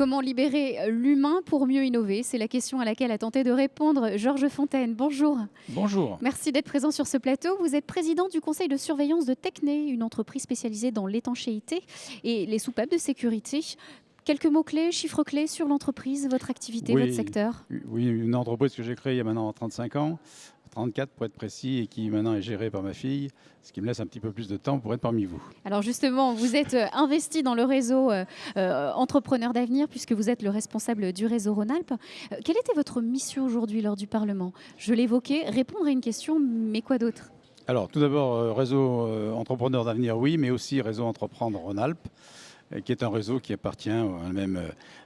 Comment libérer l'humain pour mieux innover? C'est la question à laquelle a tenté de répondre Georges Fontaine. Bonjour. Bonjour. Merci d'être présent sur ce plateau. Vous êtes président du conseil de surveillance de Tecné, une entreprise spécialisée dans l'étanchéité et les soupapes de sécurité. Quelques mots-clés, chiffres clés sur l'entreprise, votre activité, votre secteur? Oui, une entreprise que j'ai créée il y a maintenant 35 ans, 34 pour être précis, et qui maintenant est gérée par ma fille, ce qui me laisse un petit peu plus de temps pour être parmi vous. Alors justement, vous êtes investi dans le réseau Entrepreneurs d'avenir puisque vous êtes le responsable du réseau Rhône-Alpes. Quelle était votre mission aujourd'hui lors du Parlement? Je l'évoquais, répondre à une question, mais quoi d'autre? Alors tout d'abord, réseau Entrepreneurs d'avenir, oui, mais aussi réseau Entreprendre Rhône-Alpes, qui est un réseau qui appartient à la même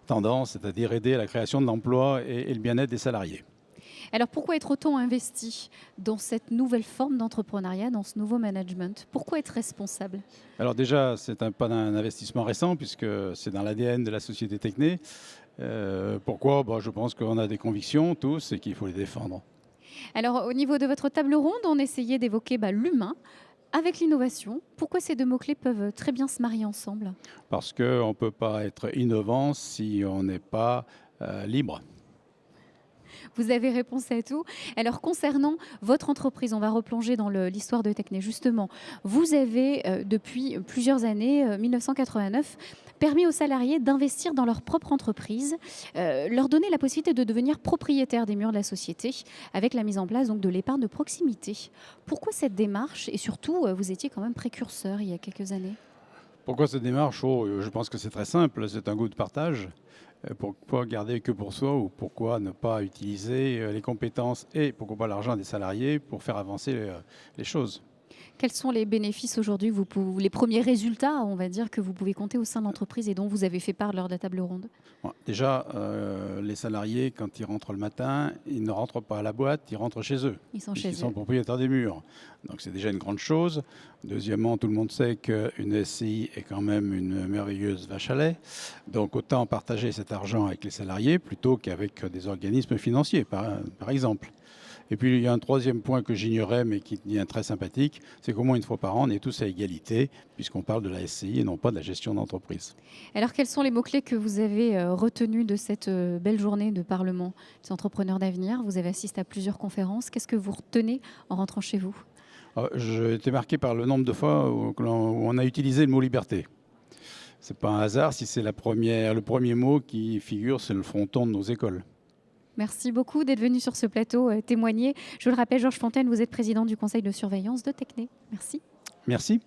tendance, c'est-à-dire aider à la création de l'emploi et le bien-être des salariés. Alors pourquoi être autant investi dans cette nouvelle forme d'entrepreneuriat, dans ce nouveau management? Pourquoi être responsable? Alors déjà, c'est pas un investissement récent puisque c'est dans l'ADN de la société Tecné. Pourquoi? Je pense qu'on a des convictions tous et qu'il faut les défendre. Alors au niveau de votre table ronde, on essayait d'évoquer l'humain avec l'innovation. Pourquoi ces deux mots-clés peuvent très bien se marier ensemble? Parce qu'on ne peut pas être innovant si on n'est pas libre. Vous avez réponse à tout. Alors concernant votre entreprise, on va replonger dans l'histoire de Tecné. Justement, vous avez depuis plusieurs années, 1989, permis aux salariés d'investir dans leur propre entreprise, leur donner la possibilité de devenir propriétaire des murs de la société avec la mise en place donc, de l'épargne de proximité. Pourquoi cette démarche? Et surtout, vous étiez quand même précurseur il y a quelques années. Pourquoi cette démarche? Je pense que c'est très simple, c'est un goût de partage. Pourquoi garder que pour soi ou pourquoi ne pas utiliser les compétences et pourquoi pas l'argent des salariés pour faire avancer les choses? Quels sont les bénéfices aujourd'hui, les premiers résultats, on va dire, que vous pouvez compter au sein de l'entreprise et dont vous avez fait part lors de la table ronde? Bon, déjà, les salariés, quand ils rentrent le matin, ils ne rentrent pas à la boîte, ils rentrent chez eux. Ils sont Puisqu'ils chez sont eux. propriétaires des murs. Donc c'est déjà une grande chose. Deuxièmement, tout le monde sait qu'une SCI est quand même une merveilleuse vache à lait. Donc autant partager cet argent avec les salariés plutôt qu'avec des organismes financiers, par exemple. Et puis il y a un troisième point que j'ignorais mais qui devient très sympathique, c'est qu'au moins une fois par an, on est tous à égalité puisqu'on parle de la SCI et non pas de la gestion d'entreprise. Alors, quels sont les mots-clés que vous avez retenus de cette belle journée de Parlement des entrepreneurs d'avenir? Vous avez assisté à plusieurs conférences. Qu'est-ce que vous retenez en rentrant chez vous? J'ai été marqué par le nombre de fois où on a utilisé le mot liberté. Ce n'est pas un hasard si c'est le premier mot qui figure, c'est le fronton de nos écoles. Merci beaucoup d'être venu sur ce plateau témoigner. Je le rappelle, Georges Fontaine, vous êtes président du conseil de surveillance de Tecné. Merci. Merci.